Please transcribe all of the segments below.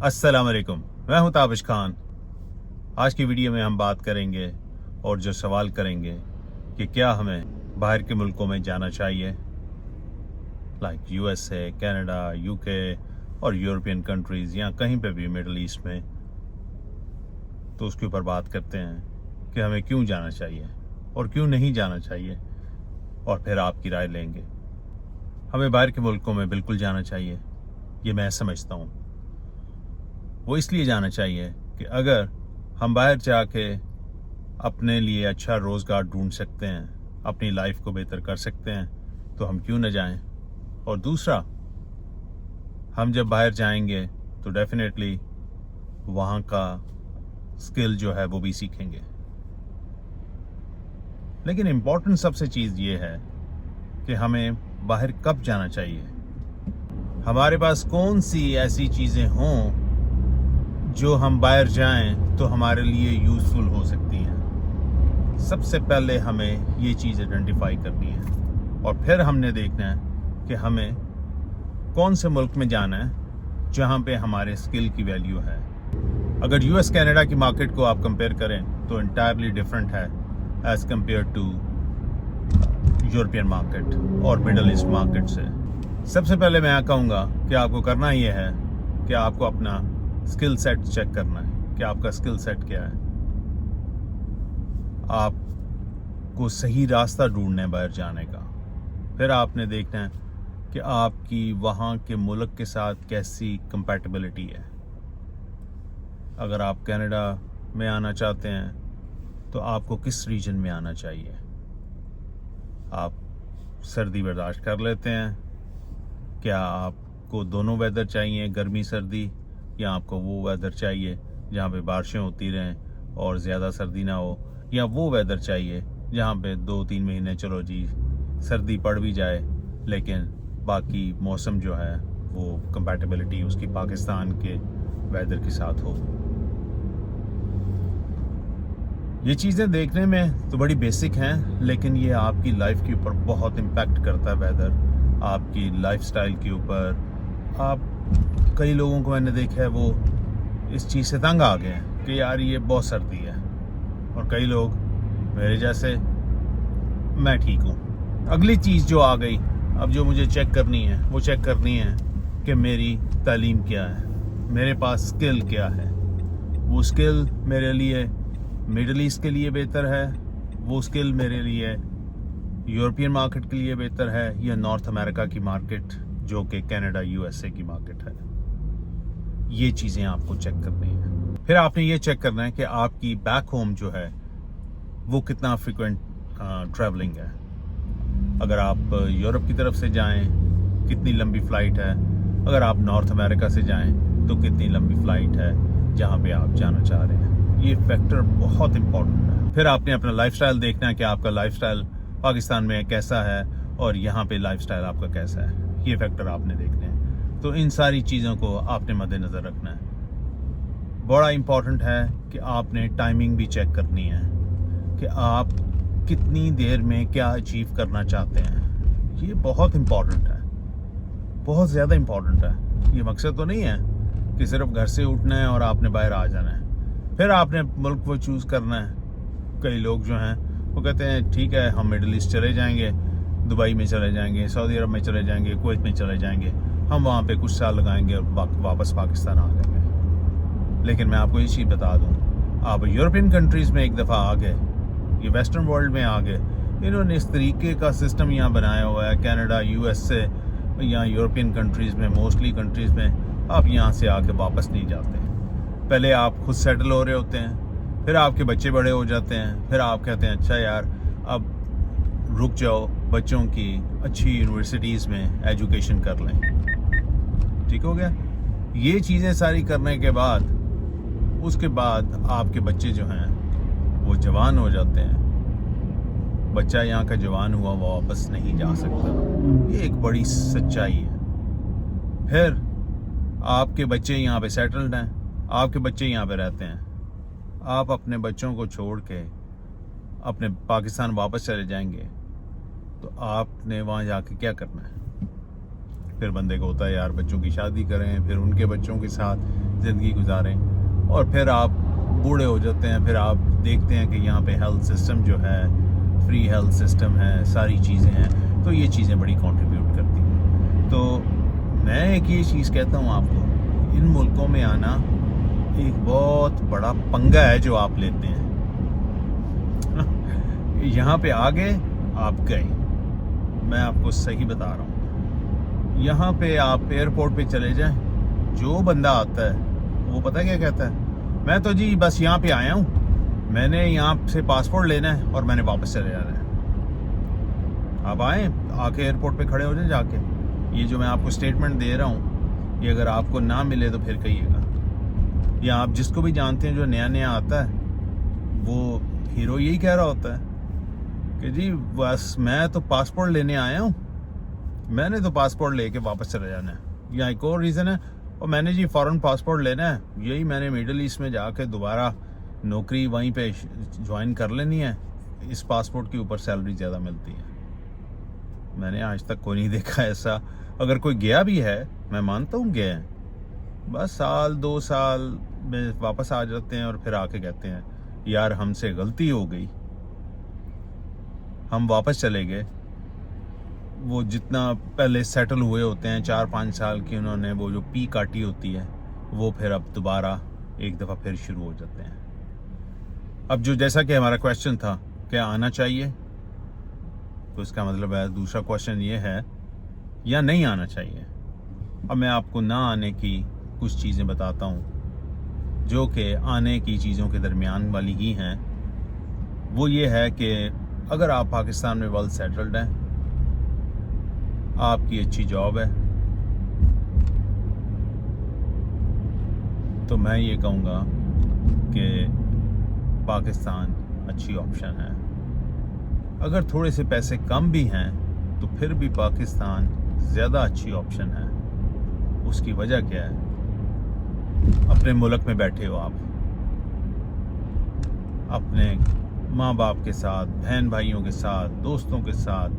अस्सलाम वालेकुम, मैं हूं ताबिश खान। आज की वीडियो में हम बात करेंगे और जो सवाल करेंगे कि क्या हमें बाहर के मुल्कों में जाना चाहिए, लाइक यूएसए, कनाडा, यूके और यूरोपियन कंट्रीज़ या कहीं पे भी मिडल ईस्ट में। तो उसके ऊपर बात करते हैं कि हमें क्यों जाना चाहिए और क्यों नहीं जाना चाहिए, और फिर आपकी राय लेंगे। हमें बाहर के मुल्कों में बिल्कुल जाना चाहिए, ये मैं समझता हूँ। वो इसलिए जाना चाहिए कि अगर हम बाहर जाके अपने लिए अच्छा रोज़गार ढूंढ सकते हैं, अपनी लाइफ को बेहतर कर सकते हैं, तो हम क्यों न जाएं। और दूसरा, हम जब बाहर जाएंगे तो डेफिनेटली वहाँ का स्किल जो है वो भी सीखेंगे। लेकिन इम्पोर्टेंट सबसे चीज़ ये है कि हमें बाहर कब जाना चाहिए, हमारे पास कौन सी ऐसी चीज़ें हों जो हम बाहर जाएं तो हमारे लिए यूज़फुल हो सकती हैं। सबसे पहले हमें ये चीज़ आइडेंटिफाई करनी है और फिर हमने देखना है कि हमें कौन से मुल्क में जाना है जहाँ पे हमारे स्किल की वैल्यू है। अगर यूएस कनाडा की मार्केट को आप कंपेयर करें तो इंटायरली डिफरेंट है as compare to European market और मिडल ईस्ट मार्केट से। सबसे पहले मैं कहूँगा कि आपको करना ये है कि आपको अपना स्किल सेट चेक करना है कि आपका स्किल सेट क्या है। आपको सही रास्ता ढूंढना है बाहर जाने का। फिर आपने देखना है कि आपकी वहाँ के मुल्क के साथ कैसी कंपैटिबिलिटी है। अगर आप कनाडा में आना चाहते हैं तो आपको किस रीजन में आना चाहिए। आप सर्दी बर्दाश्त कर लेते हैं? क्या आपको दोनों वेदर चाहिए, गर्मी सर्दी, या आपको वो वेदर चाहिए जहाँ पे बारिशें होती रहें और ज़्यादा सर्दी ना हो, या वो वेदर चाहिए जहाँ पे 2-3 महीने चलो जी सर्दी पड़ भी जाए लेकिन बाकी मौसम जो है वो कंपैटिबिलिटी उसकी पाकिस्तान के वेदर के साथ हो। ये चीज़ें देखने में तो बड़ी बेसिक हैं, लेकिन ये आपकी लाइफ के ऊपर बहुत इम्पैक्ट करता है वेदर, आपकी लाइफस्टाइल के ऊपर। आप कई लोगों को मैंने देखा है वो इस चीज़ से तंग आ गए हैं कि यार ये बहुत सर्दी है, और कई लोग मेरे जैसे, मैं ठीक हूँ। अगली चीज़ जो आ गई, अब जो मुझे चेक करनी है वो चेक करनी है कि मेरी तालीम क्या है, मेरे पास स्किल क्या है। वो स्किल मेरे लिए मिडल ईस्ट के लिए बेहतर है, वो स्किल मेरे लिए यूरोपियन मार्केट के लिए बेहतर है, या नॉर्थ अमेरिका की मार्केट जो कि कनाडा यूएसए की मार्केट है। ये चीज़ें आपको चेक करनी है। फिर आपने ये चेक करना है कि आपकी बैक होम जो है वो कितना फ्रिक्वेंट ट्रैवलिंग है। अगर आप यूरोप की तरफ से जाएं कितनी लंबी फ़्लाइट है, अगर आप नॉर्थ अमेरिका से जाएं तो कितनी लंबी फ़्लाइट है जहां पे आप जाना चाह रहे हैं। ये फैक्टर बहुत इंपॉर्टेंट है। फिर आपने अपना लाइफस्टाइल देखना है कि आपका लाइफस्टाइल पाकिस्तान में कैसा है और यहाँ पे लाइफस्टाइल आपका कैसा है। ये फैक्टर आपने देखने हैं। तो इन सारी चीज़ों को आपने मद्देनज़र रखना है। बड़ा इम्पॉर्टेंट है कि आपने टाइमिंग भी चेक करनी है कि आप कितनी देर में क्या अचीव करना चाहते हैं। ये बहुत इम्पॉर्टेंट है, बहुत ज़्यादा इम्पॉर्टेंट है। ये मकसद तो नहीं है कि सिर्फ घर से उठना है और आपने बाहर आ जाना है। फिर आपने मुल्क को चूज़ करना है। कई लोग जो हैं वो कहते हैं ठीक है हम मिडल ईस्ट चले जाएंगे, दुबई में चले जाएंगे, सऊदी अरब में चले जाएंगे, कुवैत में चले जाएंगे, हम वहाँ पे कुछ साल लगाएंगे और वापस पाकिस्तान आ जाएंगे। लेकिन मैं आपको ये चीज़ बता दूँ, आप यूरोपियन कंट्रीज़ में एक दफ़ा आ गए, ये वेस्टर्न वर्ल्ड में आ गए, इन्होंने इस तरीके का सिस्टम यहाँ बनाया हुआ है। कनाडा, यूएसए या यूरोपियन कंट्रीज़ में, मोस्टली कंट्रीज़ में आप यहाँ से आके वापस नहीं जाते। पहले आप खुद सेटल हो रहे होते हैं, फिर आपके बच्चे बड़े हो जाते हैं, फिर आप कहते हैं अच्छा यार अब रुक जाओ, बच्चों की अच्छी यूनिवर्सिटीज़ में एजुकेशन कर लें। ठीक हो गया। ये चीज़ें सारी करने के बाद उसके बाद आपके बच्चे जो हैं वो जवान हो जाते हैं। बच्चा यहाँ का जवान हुआ वो वापस नहीं जा सकता। ये एक बड़ी सच्चाई है। फिर आपके बच्चे यहाँ पे सेटल्ड हैं, आपके बच्चे यहाँ पे रहते हैं, आप अपने बच्चों को छोड़ के अपने पाकिस्तान वापस चले जाएंगे तो आपने वहाँ जाके क्या करना है। फिर बंदे को होता है यार बच्चों की शादी करें, फिर उनके बच्चों के साथ ज़िंदगी गुजारें और फिर आप बूढ़े हो जाते हैं, फिर आप देखते हैं कि यहाँ पे हेल्थ सिस्टम जो है, फ्री हेल्थ सिस्टम है, सारी चीज़ें हैं, तो ये चीज़ें बड़ी कंट्रीब्यूट करती हैं। तो मैं एक ये चीज़ कहता हूँ आपको, इन मुल्कों में आना एक बहुत बड़ा पंगा है जो आप लेते हैं। यहाँ पे आ गए, आप गए, मैं आपको सही बता रहा हूँ। यहाँ पे आप एयरपोर्ट पे चले जाएं, जो बंदा आता है वो पता क्या कहता है, मैं तो जी बस यहाँ पे आया हूँ, मैंने यहाँ से पासपोर्ट लेना है और मैंने वापस चले जाना है। आप आए, आके एयरपोर्ट पे खड़े हो जाए जाके, ये जो मैं आपको स्टेटमेंट दे रहा हूँ, ये अगर आपको ना मिले तो फिर कहिएगा। या आप जिसको भी जानते हैं जो नया नया आता है, वो हीरो यही कह रहा होता है कि जी बस मैं तो पासपोर्ट लेने आया हूँ, मैंने तो पासपोर्ट लेके वापस चले जाना है। या एक और रीज़न है, और मैंने जी फ़ॉरेन पासपोर्ट लेना है, यही मैंने मिडल ईस्ट में जाके दोबारा नौकरी वहीं पे ज्वाइन कर लेनी है, इस पासपोर्ट के ऊपर सैलरी ज़्यादा मिलती है। मैंने आज तक कोई नहीं देखा ऐसा। अगर कोई गया भी है, मैं मानता हूँ गया है, बस साल 2 साल में वापस आ जाते हैं और फिर आके कहते हैं यार हमसे गलती हो गई, हम वापस चले गए। वो जितना पहले सेटल हुए होते हैं 4-5 साल की, उन्होंने वो जो पी काटी होती है, वो फिर अब दोबारा एक दफ़ा फिर शुरू हो जाते हैं। अब जो जैसा कि हमारा क्वेश्चन था, क्या आना चाहिए, तो इसका मतलब है दूसरा क्वेश्चन ये है या नहीं आना चाहिए। अब मैं आपको ना आने की कुछ चीज़ें बताता हूँ जो कि आने की चीज़ों के दरमियान वाली ही हैं। वो ये है कि अगर आप पाकिस्तान में वेल सेटल्ड हैं, आपकी अच्छी जॉब है, तो मैं ये कहूँगा कि पाकिस्तान अच्छी ऑप्शन है। अगर थोड़े से पैसे कम भी हैं तो फिर भी पाकिस्तान ज़्यादा अच्छी ऑप्शन है। उसकी वजह क्या है, अपने मुल्क में बैठे हो आप, अपने माँ बाप के साथ, बहन भाइयों के साथ, दोस्तों के साथ,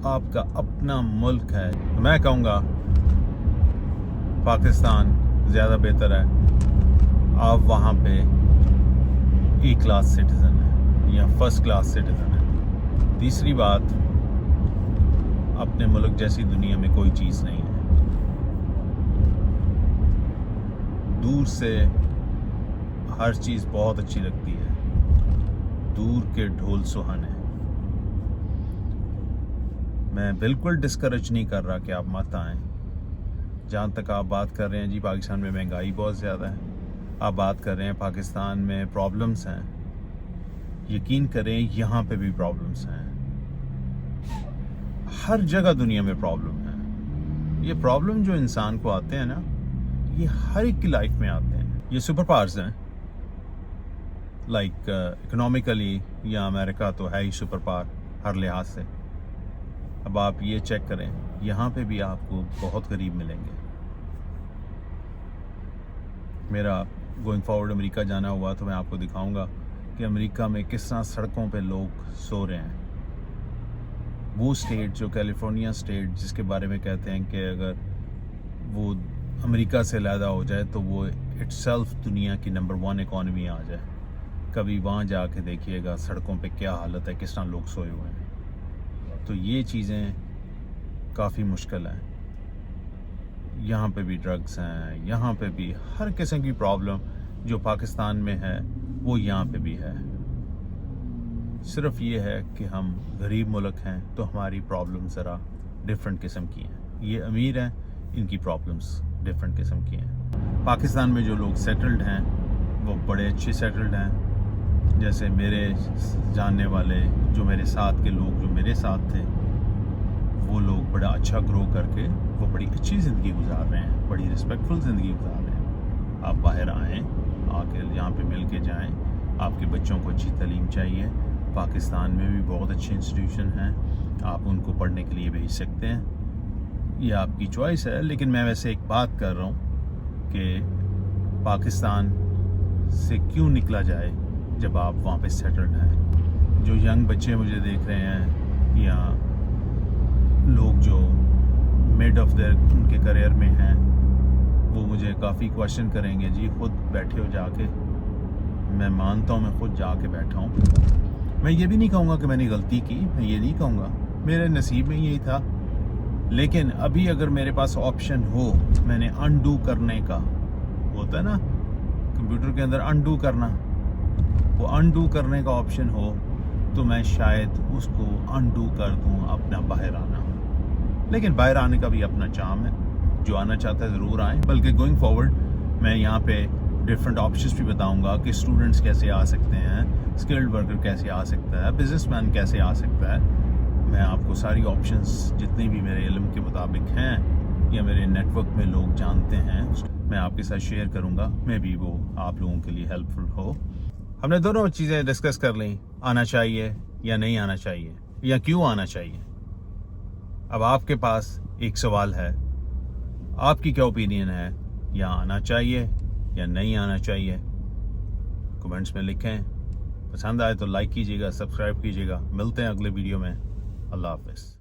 आपका अपना मुल्क है। तो मैं कहूँगा पाकिस्तान ज़्यादा बेहतर है। आप वहाँ पे ए क्लास सिटीज़न है या फर्स्ट क्लास सिटीज़न है। तीसरी बात, अपने मुल्क जैसी दुनिया में कोई चीज़ नहीं है। दूर से हर चीज़ बहुत अच्छी लगती है, दूर के ढोल सुहाने। मैं बिल्कुल डिस्करेज नहीं कर रहा कि आप मत आएँ। जहाँ तक आप बात कर रहे हैं जी पाकिस्तान में महंगाई बहुत ज़्यादा है, आप बात कर रहे हैं पाकिस्तान में प्रॉब्लम्स हैं, यकीन करें यहाँ पे भी प्रॉब्लम्स हैं। हर जगह दुनिया में प्रॉब्लम है। ये प्रॉब्लम जो इंसान को आते हैं ना, ये हर एक की लाइफ में आते हैं। ये सुपर पावर्स हैं, लाइक इकोनॉमिकली या अमेरिका तो है ही सुपर पावर हर लिहाज से। अब आप ये चेक करें, यहाँ पे भी आपको बहुत गरीब मिलेंगे। मेरा गोइंग फॉरवर्ड अमेरिका जाना हुआ तो मैं आपको दिखाऊंगा कि अमेरिका में किस तरह सड़कों पे लोग सो रहे हैं। वो स्टेट जो कैलिफोर्निया स्टेट, जिसके बारे में कहते हैं कि अगर वो अमेरिका से अलहदा हो जाए तो वो इटसेल्फ दुनिया की नंबर 1 इकॉनमी आ जाए, कभी वहाँ जाके देखिएगा सड़कों पे क्या हालत है, किस तरह लोग सोए हुए हैं। तो ये चीज़ें काफ़ी मुश्किल हैं। यहाँ पे भी ड्रग्स हैं, यहाँ पे भी हर किस्म की प्रॉब्लम जो पाकिस्तान में है वो यहाँ पे भी है। सिर्फ ये है कि हम गरीब मुल्क हैं तो हमारी प्रॉब्लम ज़रा डिफरेंट किस्म की हैं। ये अमीर हैं, इनकी प्रॉब्लम्स डिफरेंट किस्म की हैं। पाकिस्तान में जो लोग सेटल्ड हैं वो बड़े अच्छे सेटल्ड हैं। जैसे मेरे जानने वाले जो मेरे साथ के लोग जो मेरे साथ थे, वो लोग बड़ा अच्छा ग्रो करके वो बड़ी अच्छी ज़िंदगी गुजार रहे हैं, बड़ी रिस्पेक्टफुल ज़िंदगी गुजार रहे हैं। आप बाहर आएँ, आके यहाँ पे मिल के जाएँ। आपके बच्चों को अच्छी तालीम चाहिए, पाकिस्तान में भी बहुत अच्छे इंस्टीट्यूशन हैं, आप उनको पढ़ने के लिए भेज सकते हैं। ये आपकी चॉइस है। लेकिन मैं वैसे एक बात कर रहा हूँ कि पाकिस्तान से क्यों निकला जाए जब आप वहाँ पे सेटल्ड हैं। जो यंग बच्चे मुझे देख रहे हैं या लोग जो मिड ऑफ देयर उनके करियर में हैं, وہ مجھے کافی کویشچن کریں گے جی خود بیٹھے ہو جا کے. میں مانتا ہوں میں خود جا کے بیٹھا ہوں. میں یہ بھی نہیں کہوں گا کہ میں نے غلطی کی, میں یہ نہیں کہوں گا, میرے نصیب میں یہی تھا. لیکن ابھی اگر میرے پاس آپشن ہو میں نے انڈو کرنے کا, ہوتا ہے نا کمپیوٹر کے اندر انڈو کرنا, وہ انڈو کرنے کا آپشن ہو تو میں شاید اس کو انڈو کر دوں اپنا باہر آنا. لیکن باہر آنے کا بھی اپنا چام ہے, جو آنا چاہتا ہے ضرور آئیں. بلکہ گوئنگ فارورڈ میں یہاں پہ ڈفرینٹ آپشنس بھی بتاؤں گا کہ اسٹوڈنٹس کیسے آ سکتے ہیں, اسکلڈ ورکر کیسے آ سکتا ہے, بزنس مین کیسے آ سکتا ہے. میں آپ کو ساری آپشنس جتنی بھی میرے علم کے مطابق ہیں یا میرے نیٹ ورک میں لوگ جانتے ہیں میں آپ کے ساتھ شیئر کروں گا. میں بھی وہ آپ لوگوں کے لیے ہیلپ فل ہو. ہم نے دونوں چیزیں ڈسکس کر لیں, آنا چاہیے یا نہیں آنا چاہیے یا کیوں آنا چاہیے. اب آپ کے پاس ایک سوال ہے, آپ کی کیا اوپینین ہے, یا آنا چاہیے یا نہیں آنا چاہیے؟ کمنٹس میں لکھیں. پسند آئے تو لائک کیجیے گا, سبسکرائب کیجیے گا. ملتے ہیں اگلے ویڈیو میں. اللہ حافظ.